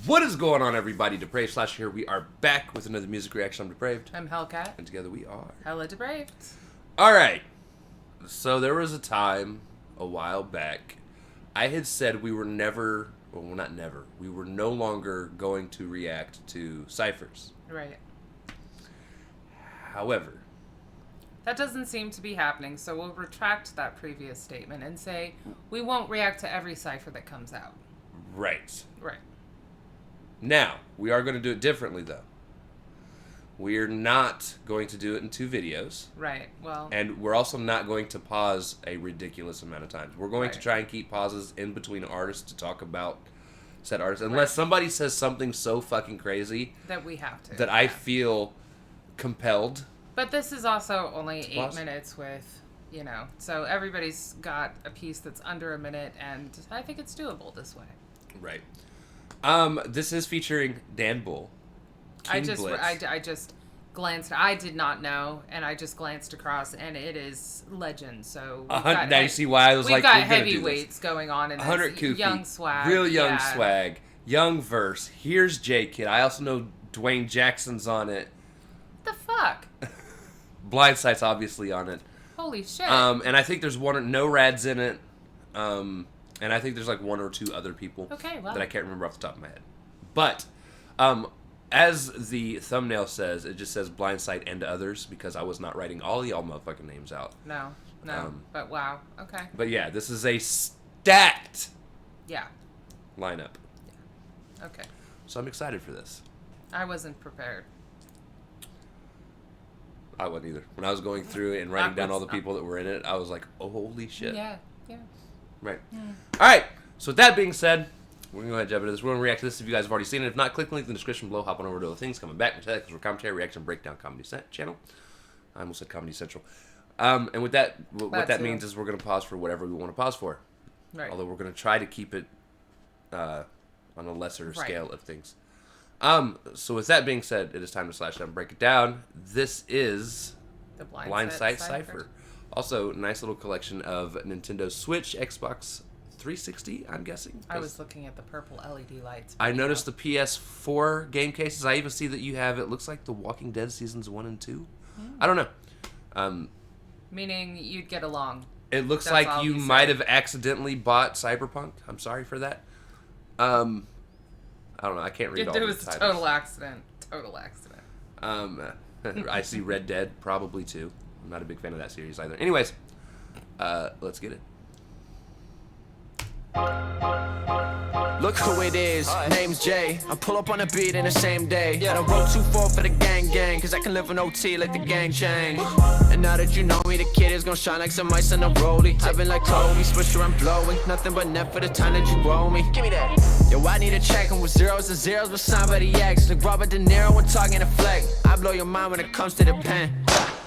What is going on, everybody? Depraved Slash here. We are back with another music reaction. I'm Depraved. I'm Hellcat. And together we are HellaDepraved. Alright. So there was a time a while back I had said we were never, well, not never, we were no longer going to react to Cyphers. Right. However, that doesn't seem to be happening, so we'll retract that previous statement and say we won't react to every Cypher that comes out. right. Right. Now, we are going to do it differently, though. We are not going to do it in 2 videos. Right, well... And we're also not going to pause a ridiculous amount of times. We're going to try and keep pauses in between artists to talk about said artists. Unless somebody says something so fucking crazy... That we have to. That I feel compelled. But this is also only 8 minutes with, you know... So everybody's got a piece that's under a minute, and I think it's doable this way. Right. This is featuring Dan Bull. I just glanced. I did not know, and I just glanced across, and it is legend. So now you see why I was like, we've got heavyweights going on in this. 100 Kufis, Young Swagg, Real Young Swagg, Young Verse. Here's Jae Kidd. I also know Duane Jackson's on it. The fuck? Blindsight's obviously on it. Holy shit. And I think there's Norad's in it. And I think there's like 1 or 2 other people that I can't remember off the top of my head. But as the thumbnail says, it just says Blindsight and others because I was not writing all y'all motherfucking names out. No. But wow. Okay. But yeah, this is a stacked lineup. Yeah. Okay. So I'm excited for this. I wasn't prepared. I wasn't either. When I was going through it and writing down all the people that were in it, I was like, oh, holy shit. Yeah. Right. All right. So with that being said, we're going to go ahead and jump into this. We're going to react to this if you guys have already seen it. If not, click the link in the description below. Hop on over to other things. Coming back because we're commentary, reaction, breakdown, comedy channel. I almost said Comedy Central. And with that, what that means is we're going to pause for whatever we want to pause for. Right. Although we're going to try to keep it on a lesser scale of things. So with that being said, it is time to slash down and break it down. This is the Blindsight Cypher. Also, nice little collection of Nintendo Switch, Xbox 360, I'm guessing. I was looking at the purple LED lights. I noticed the PS4 game cases. I even see that you have, it looks like The Walking Dead Seasons 1 and 2. I don't know. Meaning you'd get along. It looks like you might have accidentally bought Cyberpunk. I'm sorry for that. I don't know. I can't read all the titles. It was a total accident. Total accident. I see Red Dead, probably too. I'm not a big fan of that series either. Anyways, let's get it. Look who it is, name's Jay. I pull up on a beat in the same day. I don't roll too far for the gang, cause I can live on OT like the gang change. And now that you know me, the kid is gonna shine like some ice on a rollie. I've been like Kobe, Swisher, I'm blowing. Nothing but net for the time that you grow me. Give me that. Yo, I need a check, and with zeros and zeros, but somebody X. Like Robert De Niro when talking to flag. I blow your mind when it comes to the pen.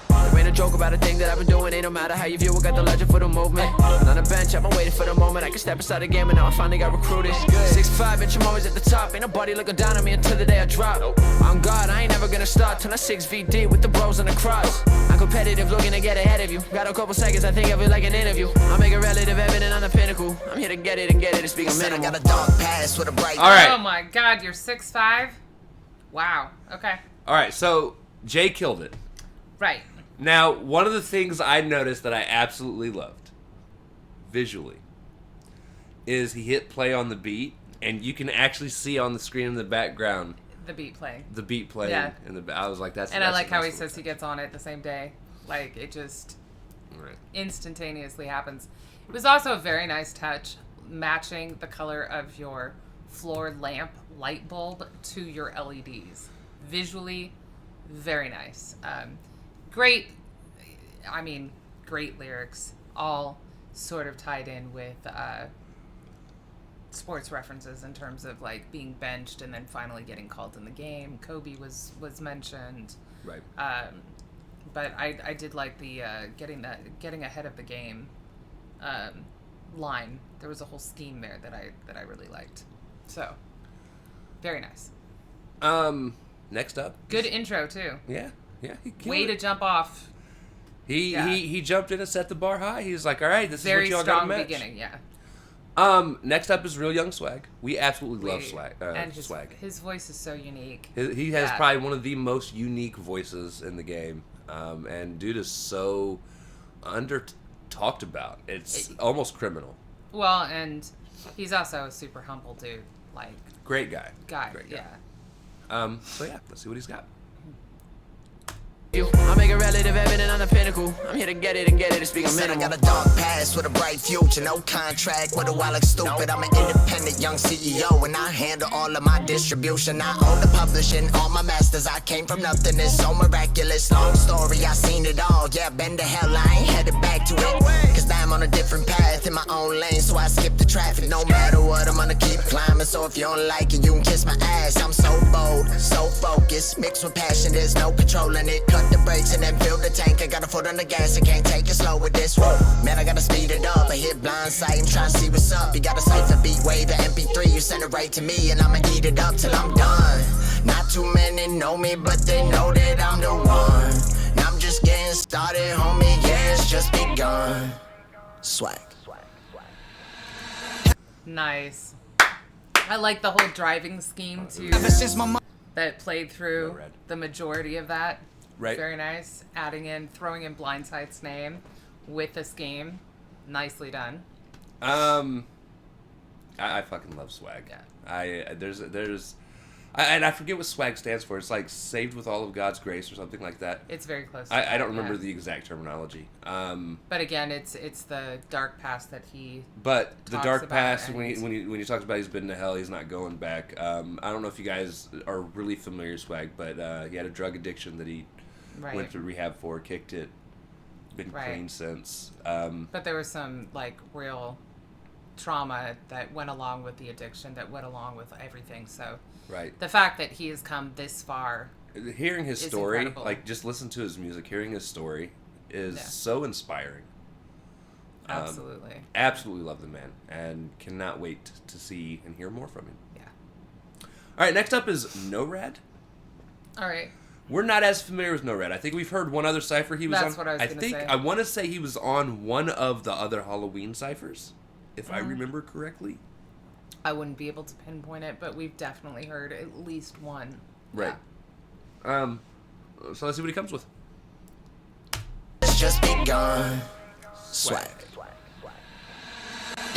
There ain't a joke about a thing that I've been doing. Ain't no matter how you view it, got the legend for the movement. And on the bench, I've been waiting for the moment I can step inside the game, and now I finally got recruited. 6'5", bitch, I'm always at the top. Ain't nobody looking down on me until the day I drop. On God, I ain't never gonna stop till I 6VD with the bros on the cross. I'm competitive, looking to get ahead of you. Got a couple seconds, I think of it like an interview. I make a relative evident on the pinnacle. I'm here to get it and get it, it's speaking minimal. I got a dark past with a bright. All right. Oh my God, you're 6'5"? Wow. Okay. All right, so Jay killed it. Right. Now, one of the things I noticed that I absolutely loved, visually, is he hit play on the beat, and you can actually see on the screen in the background the beat playing. The beat playing. Yeah. I was like, that's. And that's I like how he says he gets on it the same day. Like, it just instantaneously happens. It was also a very nice touch, matching the color of your floor lamp light bulb to your LEDs. Visually, very nice. Great lyrics, all sort of tied in with sports references in terms of like being benched and then finally getting called in the game. Kobe was mentioned, right? But I did like the getting ahead of the game line. There was a whole scheme there that I really liked. So very nice. Next up, good intro too. Yeah. Way to jump off. He jumped in and set the bar high. He was like, all right, this is what y'all got to match. Very strong beginning, yeah. Next up is Real Young Swagg. We absolutely love Swagg. And Swagg. His voice is so unique. He has probably one of the most unique voices in the game. And dude is so talked about. It's almost criminal. Well, and he's also a super humble dude. Like, great guy. Great guy. Yeah. So yeah, let's see what he's got. I make a relative evident on the pinnacle. I'm here to get it and speak a minimal. I got a dark past with a bright future, no contract with a wallet stupid. I'm an independent young CEO and I handle all of my distribution. I own the publishing, all my masters. I came from nothing, it's so miraculous. Long story, I seen it all. Yeah, been to hell, I ain't headed back to it. Cause now I'm on a different path in my own lane, so I skip the traffic. No matter what, I'm gonna keep climbing. So if you don't like it, you can kiss my ass. I'm so bold, so focused, mixed with passion, there's no controlling it. Cut the brakes and then fill the tank. I got a foot on the gas, I can't take it slow with this. Whoa. Man, I gotta speed it up. I hit Blindsight, I'm trying to see what's up. You got a Cypher beat wave, an MP3, you send it right to me, and I'ma eat it up till I'm done. Not too many know me, but they know that I'm the one. Now I'm just getting started, homie, yeah, it's just begun. Swag. Nice. I like the whole driving scheme too. Ever since my mom That played through the majority of that. Right. Very nice. Throwing in Blindsight's name with the scheme. Nicely done. I fucking love Swagg. Yeah. And I forget what Swagg stands for. It's like saved with all of God's grace or something like that. It's very close to I don't remember the exact terminology. But again, it's the dark past that he But the dark about, past, and when he talks about he's been to hell, he's not going back. I don't know if you guys are really familiar with Swagg, but he had a drug addiction that he went to rehab for, kicked it, been clean since. But there was some like real trauma that went along with the addiction, that went along with everything. So the fact that he has come this far, hearing his story, incredible. like just listen to his music, hearing his story is so inspiring. Absolutely. Absolutely love the man and cannot wait to see and hear more from him. Yeah. All right, next up is Norad. All right. We're not as familiar with Norad. I think we've heard one other Cypher he was on. That's what I was going to say. I want to say he was on one of the other Halloween Cyphers, if I remember correctly. I wouldn't be able to pinpoint it, but we've definitely heard at least one. Right. Yeah. So let's see what he comes with. It's just begun. Swag.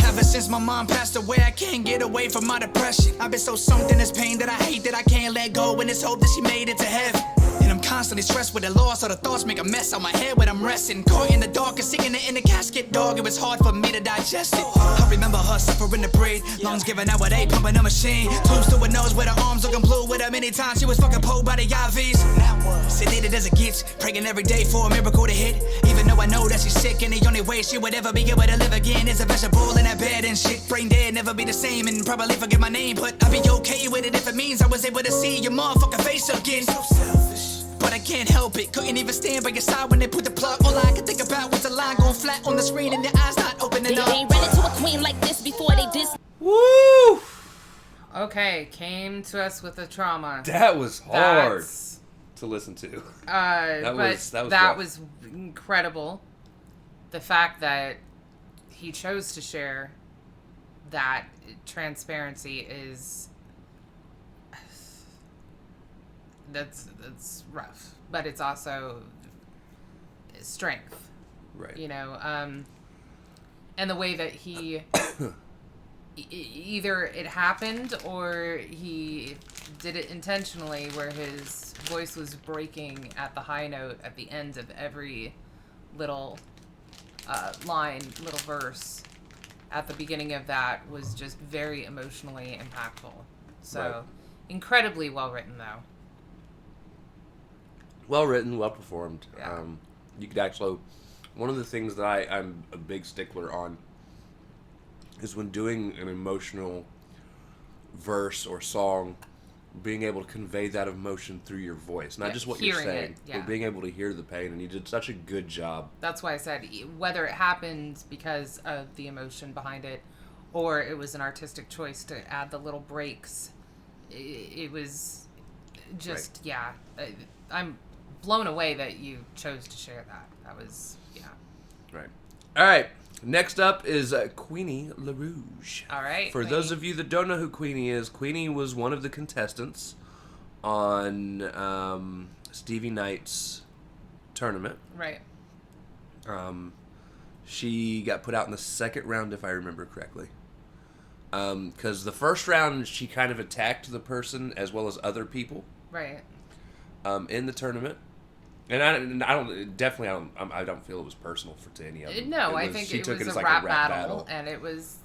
Ever since my mom passed away, I can't get away from my depression. I've been so sunk in this pain that I hate that I can't let go, and it's hope that she made it to heaven. And I'm constantly stressed with the loss, all the thoughts make a mess on my head when I'm resting. Caught in the dark and singing it in the casket, dog, it was hard for me to digest it. I remember her suffering to breathe, lungs giving out with a pumping a machine. Tubes to her nose with her arms looking blue with her many times she was fucking pulled by the IVs. Sedated as it gets, praying every day for a miracle to hit. Even though I know that she's sick and the only way she would ever be able to live again is a vegetable in that bed and shit. Brain dead, never be the same and probably forget my name, but I'll be okay with it if it means I was able to see your motherfucking face again. So selfish. But I can't help it, couldn't even stand by your side when they put the plug. All I could think about was the line going flat on the screen and your eyes not opening up. They ain't ready to a queen like this before they dis. Woo! Okay, came to us with the trauma. That was hard to listen to. That was incredible. The fact that he chose to share that transparency is that's rough, but it's also strength, right? You know, and the way that he either it happened or he did it intentionally, where his voice was breaking at the high note at the end of every little line, little verse at the beginning of that was just very emotionally impactful. So incredibly well written, though. Well written, well performed. Yeah. You could actually, one of the things that I'm a big stickler on is when doing an emotional verse or song, being able to convey that emotion through your voice, not just what you're saying, but being able to hear the pain. And you did such a good job. That's why I said whether it happened because of the emotion behind it, or it was an artistic choice to add the little breaks. It was just I'm blown away that you chose to share that. That was, yeah. Right. All right. Next up is Queenie La'Rouge. All right. For those of you that don't know who Queenie is, Queenie was one of the contestants on Stevie Knight's tournament. Right. She got put out in the second round, if I remember correctly. Because the first round, she kind of attacked the person as well as other people. Right. In the tournament. And I don't feel it was personal to any of them. No, I think it was a rap battle, and it was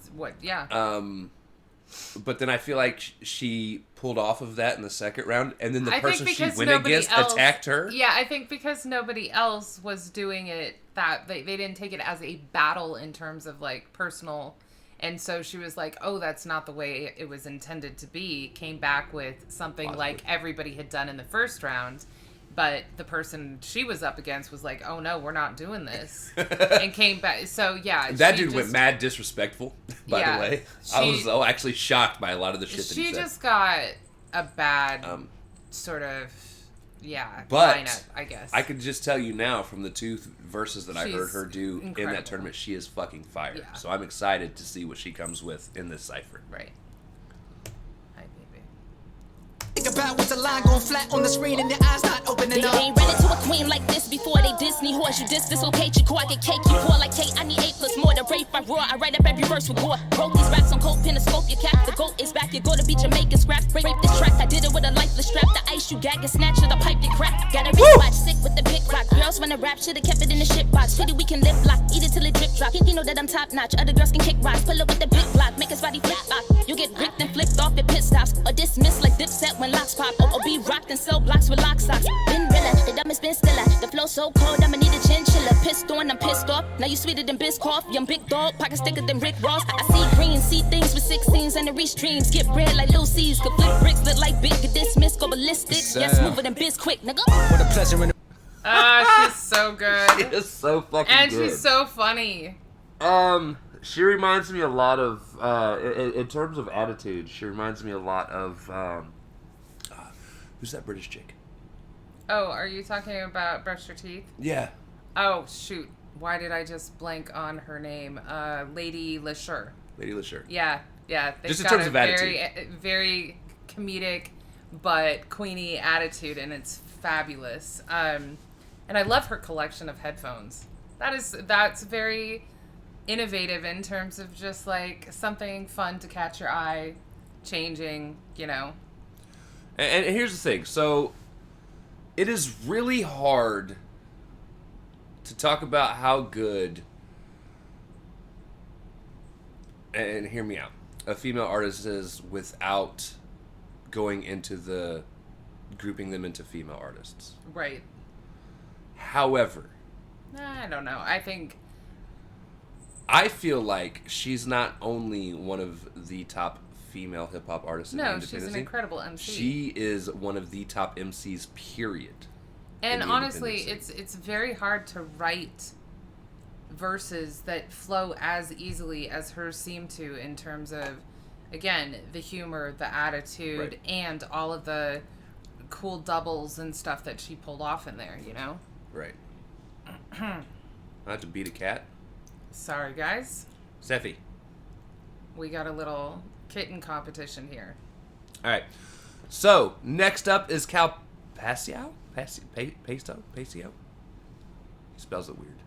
But then I feel like she pulled off of that in the second round, and then the person she went against attacked her. Yeah, I think because nobody else was doing it, that they didn't take it as a battle in terms of like personal, and so she was like, "Oh, that's not the way it was intended to be." Came back with something like everybody had done in the first round. But the person she was up against was like, "Oh no, we're not doing this," and came back. So yeah, that dude went mad disrespectful. By the way, I was actually shocked by a lot of the shit that he said. She just got a bad sort of but lineup, I guess. I can just tell you now from the two verses that I heard her do in that tournament, she is fucking fire. Yeah. So I'm excited to see what she comes with in this Cypher. Right. Think about what's a line going flat on the screen and your eyes not opening up. They ain't ready to a queen like this before they Disney horse. You dislocate your core, I get cake, you pour like cake. I need 8 plus more to rape, I roar. I write up every verse with gore. Broke these raps on cold peniscope, your cap. The goat is back, you go to be Jamaican scrap. Rape this track, I did it with a lifeless strap. The ice you gag and snatch it, the pipe you crack. Got a wristwatch, sick with the big rock. Girls wanna rap, should've kept it in the shit box. Pity we can lip lock, eat it till it drip drop. You know that I'm top notch, other girls can kick rocks. Pull up with the big block, make his body flip flop. You get bricked and flipped off at pit stops. Or dismissed like Dipset when locks pop. Or be rocked and sell blocks with lock socks. Been realer, the dumbest been stiller. The flow so cold, I'ma need a chinchilla. Pissed on, I'm pissed off. Now you sweeter than Biscoff. Young big dog, pockets thicker than Rick Ross. I see green, see things with 16s and the reach dreams. Get red like Lil C's. Could flip bricks, look like big. Get dismissed, go ballistic. Yes, smoother than Biz quick, nigga. What a pleasure in she's so good. She is so fucking good. And she's so funny. She reminds me a lot of, in terms of attitude, she reminds me a lot of, who's that British chick? Oh, are you talking about Brush Your Teeth? Yeah. Oh, shoot. Why did I just blank on her name? Lady La'Rouge. Lady La'Rouge. Yeah. Just in terms of attitude. Very comedic, but Queenie attitude, and it's fabulous. And I love her collection of headphones. That's very innovative in terms of just like something fun to catch your eye, changing, you know. And here's the thing. So it is really hard to talk about how good, and hear me out, a female artist is without going into the grouping them into female artists. Right. However, I don't know. I feel like she's not only one of the top female hip-hop artists in the independent scene. No, she's an incredible MC. She is one of the top MCs, period. And honestly, it's very hard to write verses that flow as easily as hers seem to, in terms of, again, the humor, the attitude, right, and all of the cool doubles and stuff that she pulled off in there, you know? Right. I have to beat a cat. Sorry, guys. Steffi. We got a little kitten competition here. All right. So, next up is Kal Paseo? Paseo? He spells it weird.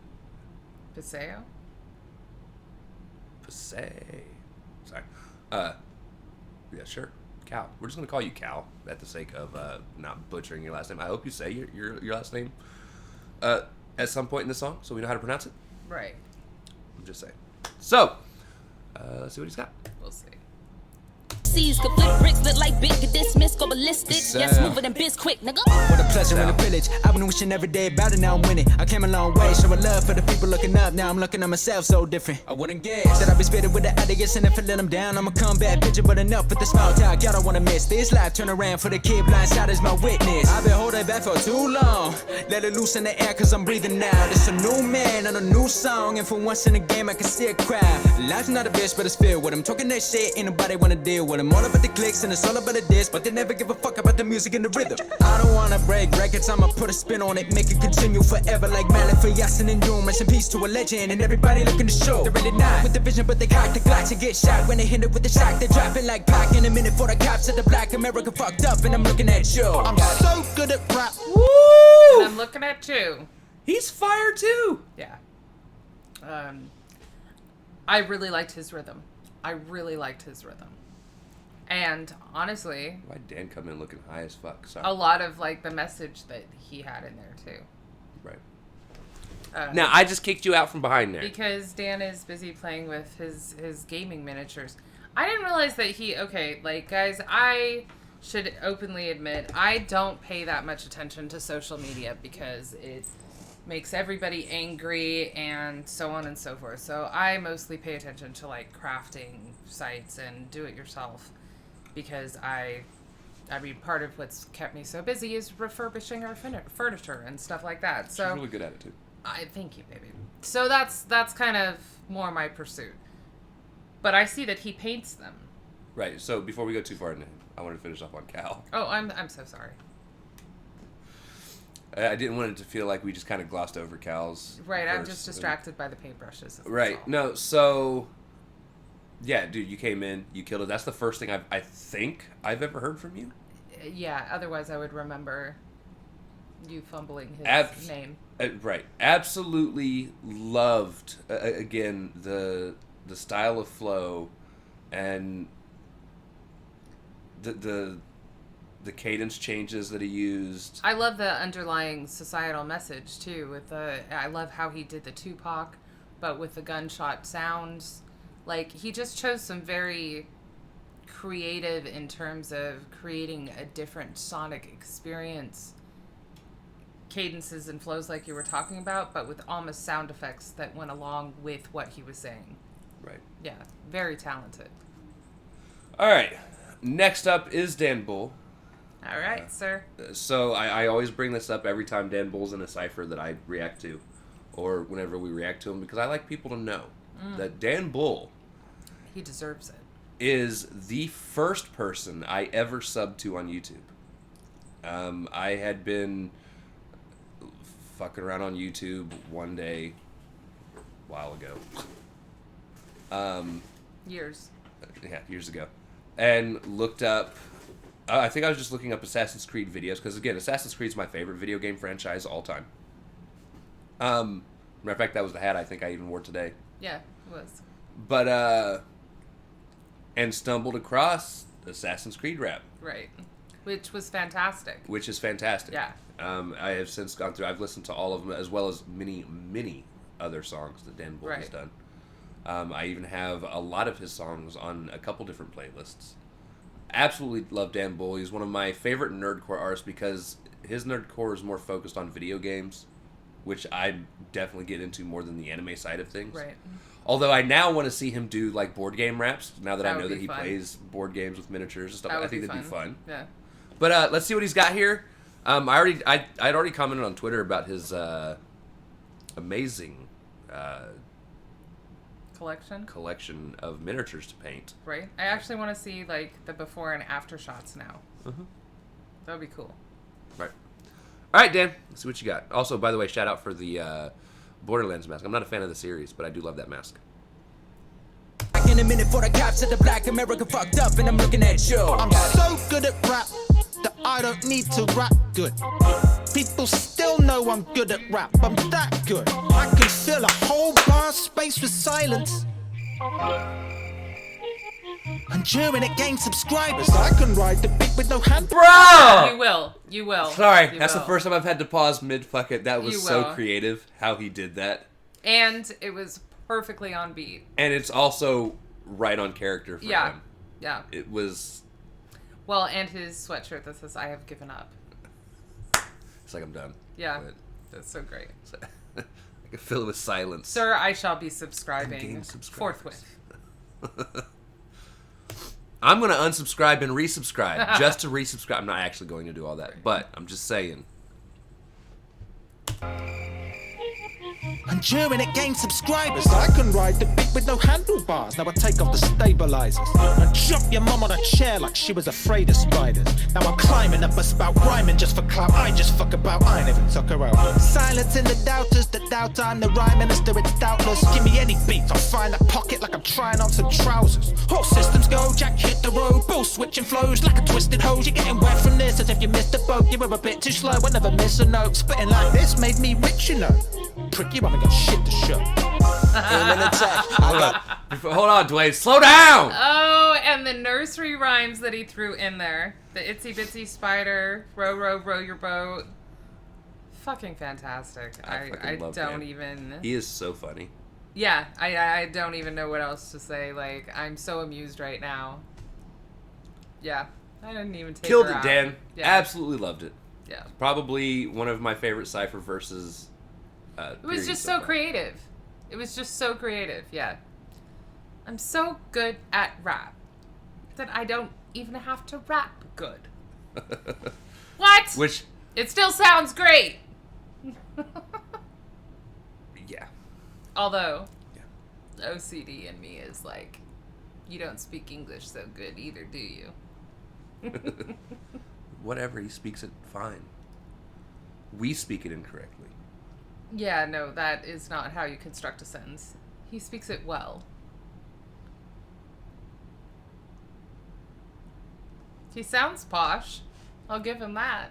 Paseo? Sorry. Yeah, sure. Kal. We're just going to call you Kal at the sake of not butchering your last name. I hope you say your last name at some point in the song so we know how to pronounce it. Right. I'm just saying. So, let's see what he's got. We'll see. Seas could flip bricks, look like big, get dismissed, go ballistic. Yes, smoother than Biz quick, nigga. What a pleasure and a privilege. I've been wishing every day about it, now I'm winning. I came a long way, showing love for the people looking up. Now I'm looking at myself so different. I wouldn't guess that I'd be spitting with the ideas, and if I let them down, I'm a comeback picture, but enough with the small talk. Y'all don't wanna miss this live. Turn around for the kid, Blindsight is my witness. I've been holding back for too long. Let it loose in the air, cause I'm breathing now. It's a new man and a new song, and for once in the game, I can see a crowd. Life's not a bitch, but it's filled with them. Talking that shit, ain't nobody wanna deal with them. them all about the clicks and it's all about the diss, but they never give a fuck about the music and the rhythm. I don't wanna break records, I'ma put a spin on it, make it continue forever like Malik for Yasin and Doom. Rest in peace to a legend and everybody looking to show. They're really not with the vision, but they cock the Glocks and get shot when they hit it with the shock. They're dropping like Pac in a minute for the cops at the Black America fucked up, and I'm looking at you. I'm so good at rap. Woo! And I'm looking at you. He's fire too. Yeah. I really liked his rhythm. And honestly, Why'd Dan come in looking high as fuck? Sorry. a lot of like the message that he had in there too. Right. Now I just kicked you out from behind there. Because Dan is busy playing with his gaming miniatures. I didn't realize that guys, I should openly admit, I don't pay that much attention to social media because it makes everybody angry and so on and so forth. So I mostly pay attention to like crafting sites and do it yourself because I mean, part of what's kept me so busy is refurbishing our furniture and stuff like that. So she's really good at it too. I thank you, baby. So that's kind of more my pursuit. But I see that he paints them. Right. So before we go too far into him, I want to finish off on Kal. Oh, I'm so sorry. I didn't want it to feel like we just kind of glossed over Kal's. Right, I'm just distracted by the paintbrushes. Right. No, so yeah, dude, you came in, you killed it. That's the first thing I think I've ever heard from you. Yeah, otherwise I would remember you fumbling his name. Right. Absolutely loved again the style of flow and the cadence changes that he used. I love the underlying societal message too. I love how he did the Tupac, but with the gunshot sounds. Like he just chose some very creative in terms of creating a different sonic experience. Cadences and flows like you were talking about, but with almost sound effects that went along with what he was saying. Right. Yeah, very talented. All right. Next up is Dan Bull. All right, sir. So I always bring this up every time Dan Bull's in a Cypher that I react to, or whenever we react to him, because I like people to know that Dan Bull... He deserves it. ...is the first person I ever subbed to on YouTube. I had been fucking around on YouTube one day a while ago. Years. Yeah, years ago. And looked up... I think I was just looking up Assassin's Creed videos, because, again, Assassin's Creed's my favorite video game franchise of all time. Matter of fact, that was the hat I think I even wore today. Yeah, it was. But, and stumbled across Assassin's Creed rap. Right. Which was fantastic. Which is fantastic. Yeah. I have since gone through, I've listened to all of them, as well as many, many other songs that Dan Bull has done. I even have a lot of his songs on a couple different playlists. Absolutely love Dan Bull. He's one of my favorite nerdcore artists because his nerdcore is more focused on video games, which I definitely get into more than the anime side of things. Right. Although I now want to see him do like board game raps, now that I know that he fun. Plays board games with miniatures and stuff. I think that'd be fun. Yeah. But let's see what he's got here. I'd already commented on Twitter about his amazing collection of miniatures to paint. Right. I actually want to see like the before and after shots now. That would be cool. Right. All right, Dan. Let's see what you got. Also, by the way, shout out for the Borderlands mask. I'm not a fan of the series, but I do love that mask. In a minute for the cops at the Black America fucked up, and I'm looking at you. I'm so good at rap that I don't need to rap good. People still know I'm good at rap. I'm that good. I can fill a whole bar space with silence. And during it gain subscribers. I can ride the beat with no hand. Bro! You will. Sorry, that's the first time I've had to pause mid-fucket. That was so creative, how he did that. And it was perfectly on beat. And it's also right on character for him. Yeah. It was... Well, and his sweatshirt that says, I have given up. It's like I'm done. Yeah, that's so great. I can fill it with silence. Sir, I shall be subscribing forthwith. I'm going to unsubscribe and resubscribe just to resubscribe. I'm not actually going to do all that, but I'm just saying. And during it gained subscribers. I can ride the beat with no handlebars. Now I take off the stabilizers and jump your mum on a chair like she was afraid of spiders. Now I'm climbing up a spout, rhyming just for clout. I just fuck about, I never took her out. Silencing the doubters that doubt I'm the rhyme minister, it's doubtless. Give me any beat, I'll find that pocket like I'm trying on some trousers. All systems go, Jack hit the road, both switching flows like a twisted hose. You're getting wet from this as if you missed the boat. You were a bit too slow, I never miss a note. Spitting like this made me rich, you know. Prick, you haven't got shit to show. Hold on, Duane. Slow down! Oh, and the nursery rhymes that he threw in there. The itsy bitsy spider, row, row, row your boat. Fucking fantastic. I don't even... He is so funny. Yeah, I don't even know what else to say. Like, I'm so amused right now. Yeah, I didn't even take Killed her it, out. Dan. Yeah. Absolutely loved it. Yeah. Probably one of my favorite Cypher verses. It was just so creative. It was just so creative, yeah. I'm so good at rap that I don't even have to rap good. What? Which... It still sounds great. Yeah. Although, OCD in me is like, you don't speak English so good either, do you? Whatever, he speaks it fine. We speak it incorrectly. Yeah, no, that is not how you construct a sentence. He speaks it well. He sounds posh. I'll give him that.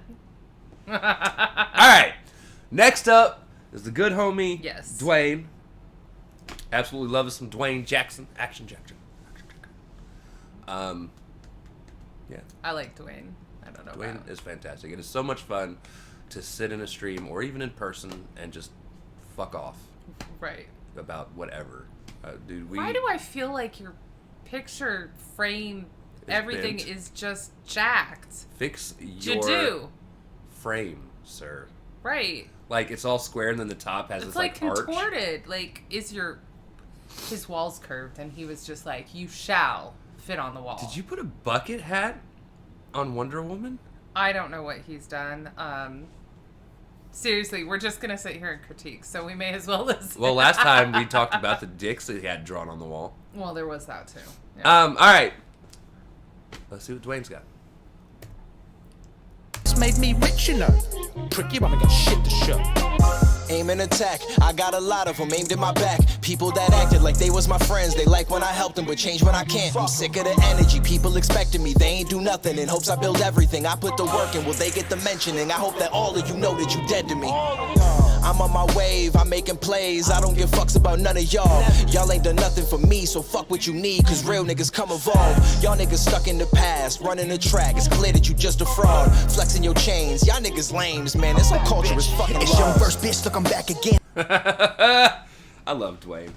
All right. Next up is the good homie, Yes. Duane. Absolutely love us some Duane Jackson. Action Jackson. Yeah. I like Duane. I don't know Duane about is fantastic. It is so much fun to sit in a stream or even in person and just fuck off Right. about whatever. Dude, Why do I feel like your picture frame, everything bent. is just jacked? Fix your do. frame, sir. Right. Like, it's all square and then the top has It's this, like arch. contorted. Like, his wall's curved, and he was just like, you shall fit on the wall. Did you put a bucket hat on Wonder Woman? I don't know what he's done. Seriously, we're just going to sit here and critique, so we may as well listen. Well, last time we talked about the dicks that he had drawn on the wall. Well, there was that, too. Yeah. All right. Let's see what Duane's got. It's made me rich, you know. Prick, you haven't got shit to show. Aim and attack, I got a lot of them aimed in my back. People that acted like they was my friends. They like when I helped them, but change when I can't. I'm sick of the energy, people expecting me. They ain't do nothing in hopes I build everything. I put the work in, will they get the mentioning? I hope that all of you know that you dead to me. I'm on my wave, I'm making plays. I don't give fucks about none of y'all. Y'all ain't done nothing for me, so fuck what you need, cause real niggas come evolve. Y'all niggas stuck in the past, running the track. It's clear that you just a fraud, flexing your chains. Y'all niggas lames, man, this whole culture is fucking lost. It's your first bitch, look, I'm back again. I love Duane.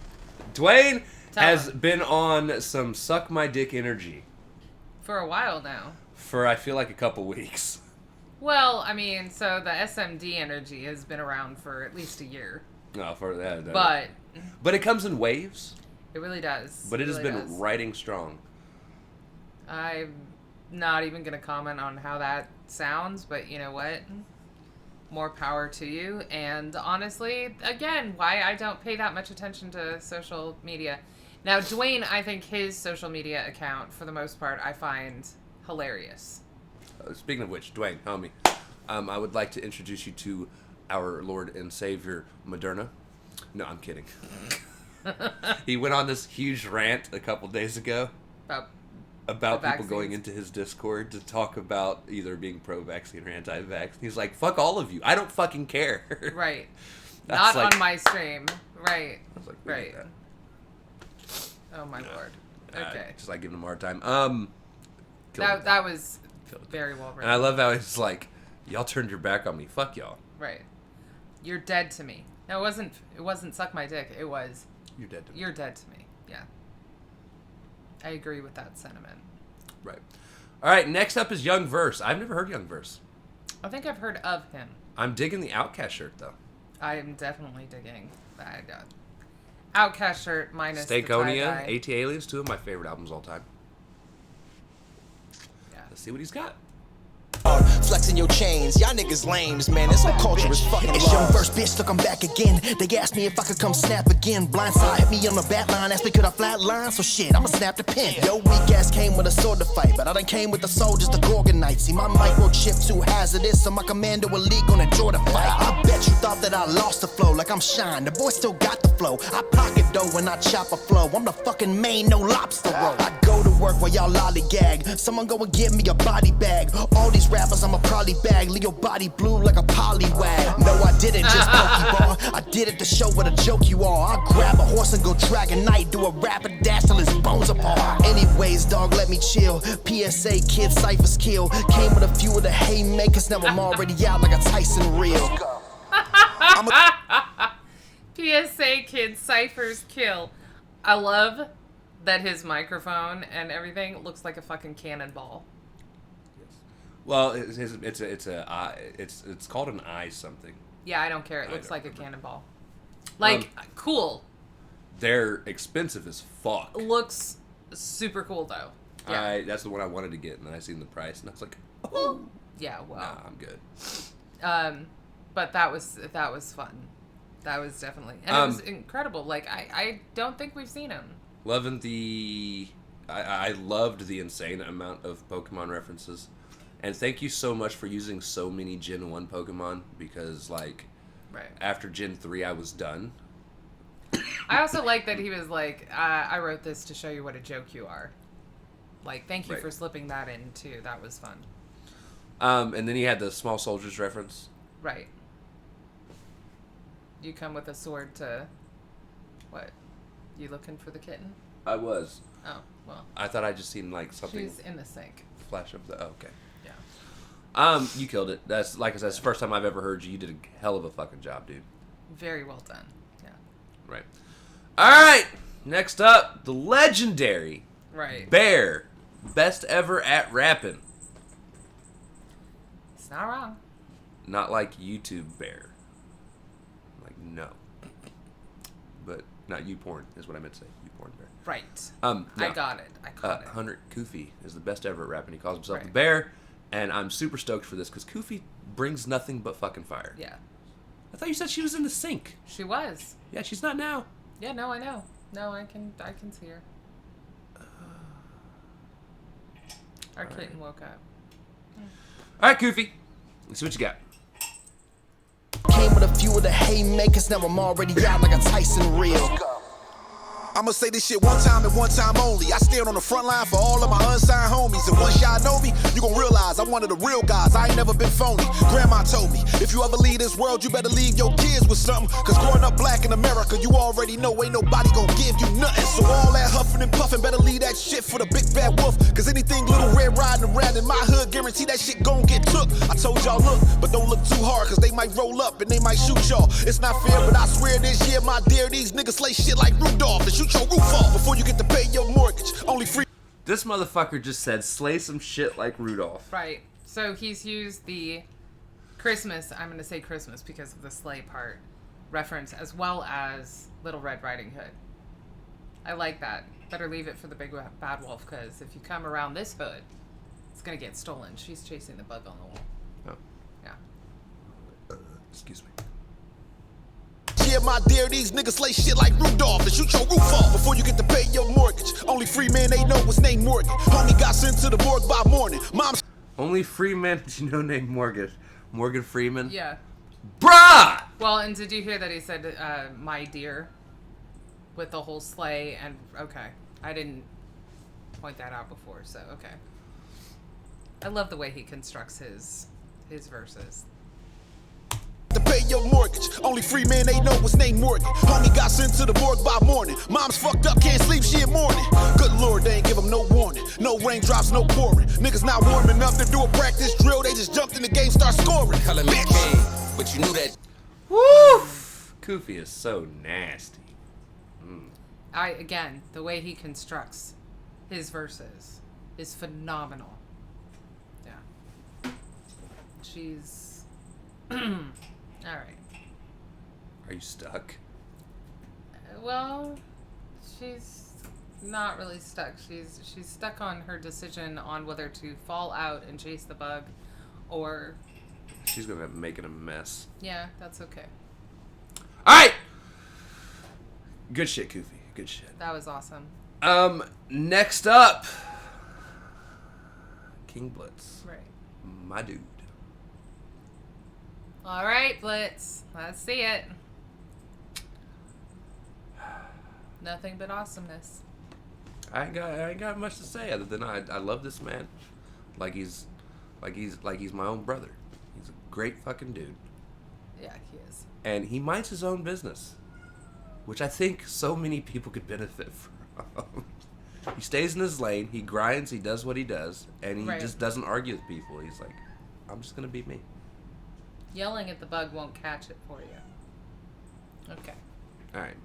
Duane Tell has him. been on some suck my dick energy For a while now. for, I feel like, a couple weeks. Well, I mean, so the SMD energy has been around for at least a year. No, for that. But it comes in waves. it really does. But it has really been does. riding strong. I'm not even going to comment on how that sounds, but you know what? More power to you. And honestly, again, why I don't pay that much attention to social media. Now, Duane, I think his social media account, for the most part, I find hilarious. Speaking of which, Duane, homie, I would like to introduce you to our Lord and Savior, Moderna. No, I'm kidding. He went on this huge rant a couple days ago about people going into his Discord to talk about either being pro-vaccine or anti-vax. He's like, fuck all of you. I don't fucking care. Right. That's Not like- on my stream. Right. I was like, we Right. need that. Oh my lord. Okay. Just like giving him a hard time. That was Killed it. very well written. And I love how he's like, y'all turned your back on me. Fuck y'all. Right. You're dead to me. No, it wasn't suck my dick. It was You're dead to me. you're dead to me. Yeah. I agree with that sentiment. Right. All right, next up is Young Verse. I've never heard Young Verse. I think I've heard of him. I'm digging the Outcast shirt, though. I'm definitely digging that. Outcast shirt minus the Stakeonia, tie-dye. AT Aliens, two of my favorite albums all time. Yeah. Let's see what he's got. flexing your chains. Y'all niggas lames, man. This whole culture is fucking It's your first bitch, look, I'm back again. They asked me if I could come snap again. Blindside hit me on the bat line, asked me could I flatline. So shit, I'ma snap the pin. Yo, weak ass came with a sword to fight, but I done came with the soldiers, the Gorgonite. See, my microchip too hazardous, so my commando elite gonna enjoy the fight. I bet you thought that I lost the flow, like I'm Shine. The boy still got the flow. I pocket dough when I chop a flow. I'm the fucking main, no lobster roll. I go to work while y'all lollygag. Someone go and give me a body bag. All these rappers I'ma probably bag. Leave your body blue like a polywag. No, I didn't just pokeball. I did it to show what a joke you are. I grab a horse and go drag a knight. Do a rapid dash till his bones apart. Anyways, dog, let me chill. PSA Kidd, Cypher's kill. Came with a few of the haymakers. Now I'm already out like a Tyson reel. PSA Kidd, Cypher's kill. I love that his microphone and everything looks like a fucking cannonball. Well, it's called an eye something. Yeah, I don't care. It looks like a cannonball. Like, cool. They're expensive as fuck. Looks super cool though. Yeah. That's the one I wanted to get, and then I seen the price, and I was like, oh. Yeah, well. Nah, I'm good. But that was fun. That was definitely, and it was incredible. Like I don't think we've seen him. Loving I loved the insane amount of Pokemon references, and thank you so much for using so many Gen 1 Pokemon, because like, after Gen 3 I was done. I also like that he was like, I wrote this to show you what a joke you are. Like, thank you for slipping that in too. That was fun. And then he had the small soldiers reference. Right. You come with a sword to... What? You looking for the kitten? I was. Oh, well. I thought I just seen, like, something... She's in the sink. Flash up the... Oh, okay. Yeah. You killed it. That's, like I said, that's the first time I've ever heard you. You did a hell of a fucking job, dude. Very well done. Yeah. Right. Alright! Next up, the legendary... Right. Bear. Best ever at rapping. It's not wrong. Not like YouTube Bear. Like, no. But not YouPorn is what I meant to say. YouPorn Bear. Right. No. I got it. I caught it. Hunter Kufi is the best ever at rapping. He calls himself the Bear, and I'm super stoked for this because Kufi brings nothing but fucking fire. Yeah. I thought you said she was in the sink. She was. Yeah, she's not now. Yeah, no, I know. No, I can see her. Our kitten woke up. All right, Kufi. Let's see what you got. Came with a few of the haymakers, now I'm already out like a Tyson reel. I'ma say this shit one time and one time only. I stand on the front line for all of my unsigned homies. And once y'all know me, you gon' realize I'm one of the real guys. I ain't never been phony. Grandma told me, if you ever leave this world, you better leave your kids with something. Cause growing up black in America, you already know ain't nobody gon' give you nothing. So all that huffing and puffing, better leave that shit for the big bad wolf. Cause anything little red riding around in my hood, guarantee that shit gon' get took. I told y'all look, but don't look too hard, cause they might roll up and they might shoot y'all. It's not fair, but I swear this year, my dear, these niggas slay shit like Rudolph and shoot your roof off before you get to pay your mortgage. Only free. This motherfucker just said slay some shit like Rudolph. Right. So he's used the Christmas, I'm going to say Christmas because of the sleigh part, reference, as well as Little Red Riding Hood. I like that. Better leave it for the big bad wolf, because if you come around this hood, it's going to get stolen. She's chasing the bug on the wall. Oh. Yeah. Excuse me. Yeah, my dear, these niggas slay shit like Rudolph and shoot your roof off before you get to pay your mortgage. Only free man they know was named Morgan. Homie got sent to the morgue by morning. Mom's only free man that you know named Morgan. Morgan Freeman? Yeah. Bruh! Well, and did you hear that he said, my dear, with the whole sleigh? And, okay. I didn't point that out before, so, okay. I love the way he constructs his verses. to pay your mortgage. Only free man they know was named Morgan. Homie got sent to the morgue by morning. Mom's fucked up, can't sleep, she in mourning. Good lord, they ain't give him no warning. No raindrops, no pouring. Niggas not warm enough to do a practice drill. They just jumped in the game, start scoring. Calling me King, but you knew that. Woo! Kufi is so nasty. Again, the way he constructs his verses is phenomenal. Yeah. She's... Alright. Are you stuck? Well, she's not really stuck. She's stuck on her decision on whether to fall out and chase the bug or... She's going to make it a mess. Yeah, that's okay. All right. Good shit, Kufi. Good shit. That was awesome. Next up, King Blitz. Right. My dude. All right, Blitz. Let's see it. Nothing but awesomeness. I ain't got much to say other than I love this man. Like he's my own brother. He's a great fucking dude. Yeah, he is. And he minds his own business, which I think so many people could benefit from. He stays in his lane, he grinds, he does what he does, and he just doesn't argue with people. He's like, I'm just gonna be me. Yelling at the bug won't catch it for you. Okay. Alright.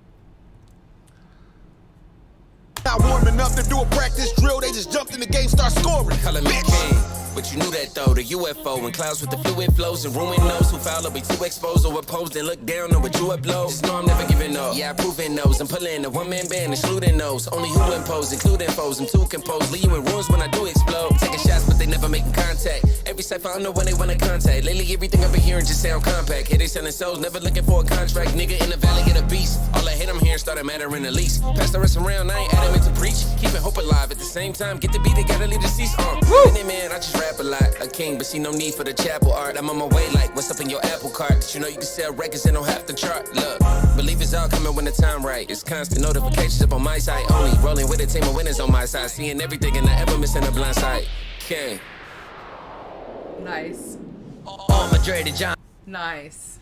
Not warming up to do a practice drill, they just jumped in the game, start scoring. Calling me king, but you knew that though. The UFO and clouds with the fluid flows and ruin those who foul will be too exposed or opposed and look down on what you upload. Just know I'm never giving up. Yeah, I proving those. I'm pulling a one-man band, excluding those. Only who impose, including foes. I'm too composed, leave you in ruins when I do explode. Taking shots, but they never making contact. Every cypher, I don't know when they want to contact. Lately, everything I've been hearing just sound compact. Here they selling souls, never looking for a contract. Nigga in the valley, get a beast. All I hit I'm hearing started mattering the least. Pass the rest around, I ain't adamant to preach. Keeping hope alive at the same time. Get the beat, they gotta leave the cease on. And man, I just rap a lot. A king, but see no need for the chapel art. I'm on my way like, what's up in your Apple cart? Did you know you can sell records and don't have to chart? Look, believe it's all coming when the time right. It's constant notifications up on my side only. Rolling with a team of winners on my side. Seeing everything and not ever missing a blind sight. King. Nice. All Madrid and John. Nice.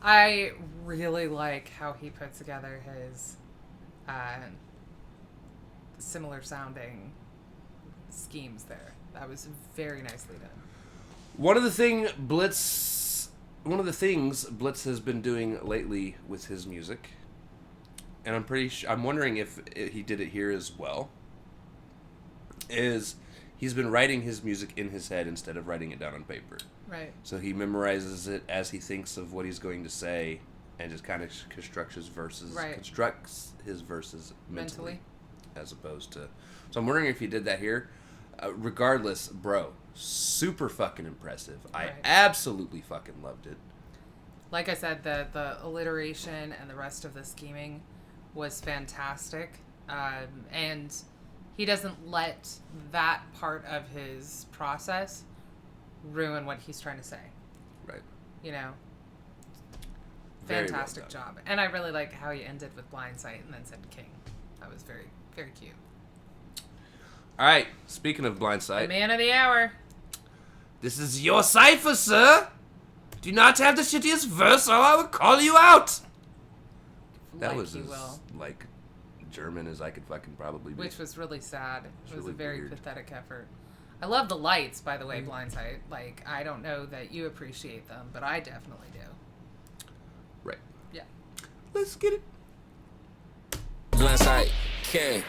I really like how he put together his similar sounding schemes there. That was very nicely done. One of the things Blitz has been doing lately with his music, and I'm wondering if he did it here as well, is he's been writing his music in his head instead of writing it down on paper. Right. So he memorizes it as he thinks of what he's going to say, and just kind of constructs his verses. Right. Constructs his verses mentally, as opposed to. So I'm wondering if he did that here. Regardless, bro, super fucking impressive. Right. I absolutely fucking loved it. Like I said, the alliteration and the rest of the scheming was fantastic, and he doesn't let that part of his process ruin what he's trying to say. Right. You know? Very Fantastic well done. job. And I really like how he ended with Blindsight and then said King. That was very, very cute. All right. Speaking of Blindsight, The man of the hour. this is your Cypher, sir. Do not have the shittiest verse, or I will call you out. That Like was you as will. like German as I could fucking probably be. Which was really sad. It was really a very weird. pathetic effort. I love the lights, by the way, Blindsight. Like, I don't know that you appreciate them, but I definitely do. Right. Yeah. Let's get it. Blindsight, King.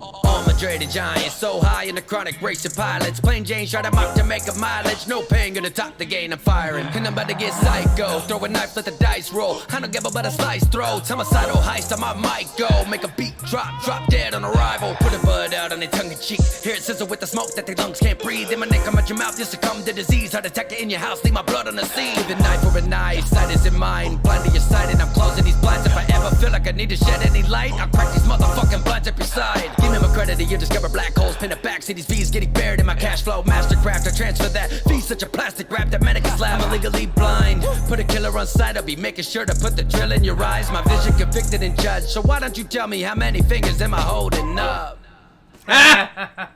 All Madrid and Giants, so high in the chronic race of pilots. Plain Jane shot him up to make a mileage. No pain, gonna top the gain, I'm firing. And I'm about to get psycho. Throw a knife, let the dice roll. I don't give about a slice throats. Homicidal heist, I might go. Make a beat, drop dead on arrival. Put a bud out on their tongue and cheek. Hear it sizzle with the smoke that their lungs can't breathe. In my neck, come out your mouth, you succumb to disease. Heart attack in your house, leave my blood on the scene. Give a knife for a knife, sight is in mind. Blind to your sight, and I'm closing these blinds. If I ever feel like I need to shed any light, I'll crack these motherfucking blinds up your side. Give me my credit, you discover black holes, pin it back. See these V's getting buried in my cash flow. Mastercraft, I transfer that fee, such a plastic wrap that medicus lab. I'm illegally blind. Put a killer on sight, I'll be making sure to put the drill in your eyes. My vision convicted and judged. So why don't you tell me how many fingers am I holding up? I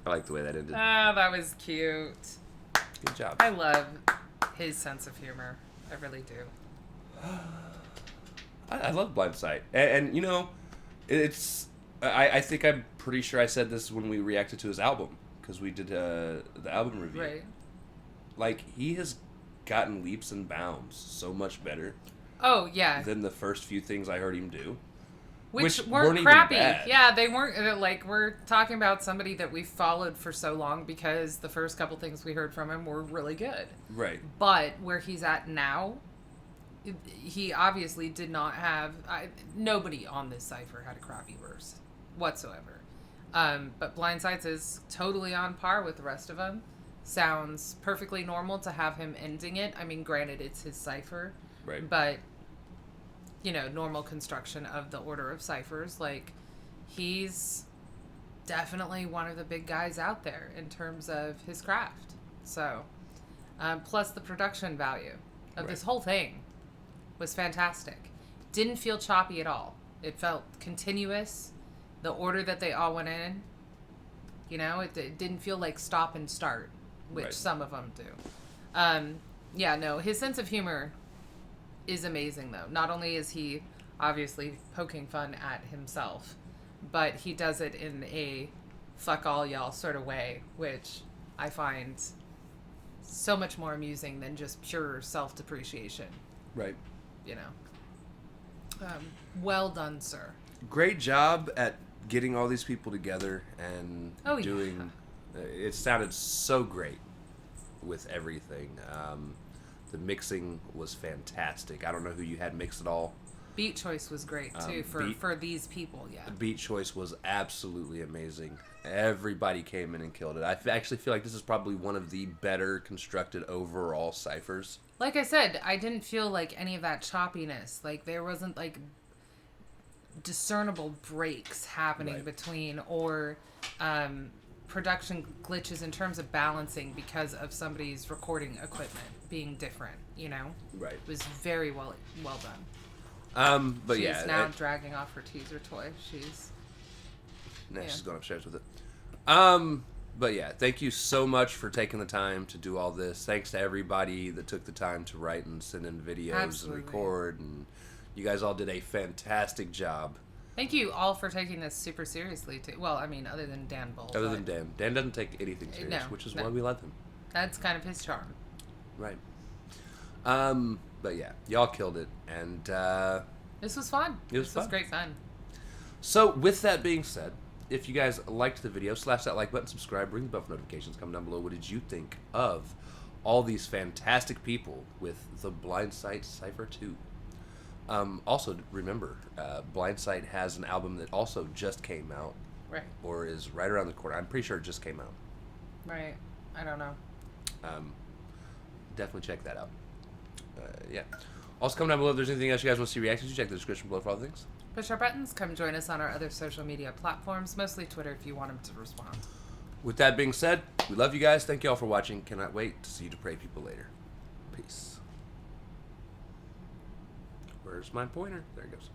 like the way that ended. Oh, that was cute. Good job. I love his sense of humor. I really do. I love Blindsight, and you know, it's. I think I'm pretty sure I said this when we reacted to his album, because we did the album review. Right. Like, he has gotten leaps and bounds so much better. Oh, yeah. Than the first few things I heard him do. Which weren't weren't even crappy. bad. Yeah, they weren't. Like, we're talking about somebody that we followed for so long because the first couple things we heard from him were really good. Right. But where he's at now, he obviously did not have... nobody on this Cypher had a crappy verse whatsoever. But Blindsight is totally on par with the rest of them. Sounds perfectly normal to have him ending it. I mean, granted, it's his Cypher. Right. But, you know, normal construction of the order of ciphers. Like, he's definitely one of the big guys out there in terms of his craft. So, plus the production value of this whole thing was fantastic. Didn't feel choppy at all. It felt continuous. The order that they all went in, you know, it didn't feel like stop and start, which some of them do. Yeah, no, his sense of humor is amazing, though. Not only is he obviously poking fun at himself, but he does it in a fuck all y'all sort of way, which I find so much more amusing than just pure self-depreciation. Right. You know. Well done, sir. Great job at getting all these people together and doing... It sounded so great with everything. The mixing was fantastic. I don't know who you had mix it all. Beat choice was great, too, for these people, yeah. The beat choice was absolutely amazing. Everybody came in and killed it. I actually feel like this is probably one of the better constructed overall ciphers. Like I said, I didn't feel like any of that choppiness. Like, there wasn't, like, discernible breaks happening between or production glitches in terms of balancing because of somebody's recording equipment being different, you know? Right. It was very well done. But she's yeah. now dragging off her teaser toy. She's going upstairs with it. But yeah, thank you so much for taking the time to do all this. Thanks to everybody that took the time to write and send in videos and record, and you guys all did a fantastic job. Thank you all for taking this super seriously, too. Well, I mean, other than Dan Bull. Other than Dan. Dan doesn't take anything serious, which is why we love him. That's kind of his charm. Right. But yeah, y'all killed it, and this was fun. This was great fun. So, with that being said, if you guys liked the video, slash that like button, subscribe, ring the bell for notifications, comment down below. What did you think of all these fantastic people with the Blindsight Cypher 2? Also, remember, Blindsight has an album that also just came out. Right. Or is right around the corner. I'm pretty sure it just came out. Right. I don't know. Definitely check that out. Yeah. Also, comment down below if there's anything else you guys want to see reactions to. Check the description below for all the things. Push our buttons. Come join us on our other social media platforms, mostly Twitter if you want them to respond. With that being said, we love you guys. Thank you all for watching. Cannot wait to see you depraved people later. Peace. Where's my pointer? There it goes.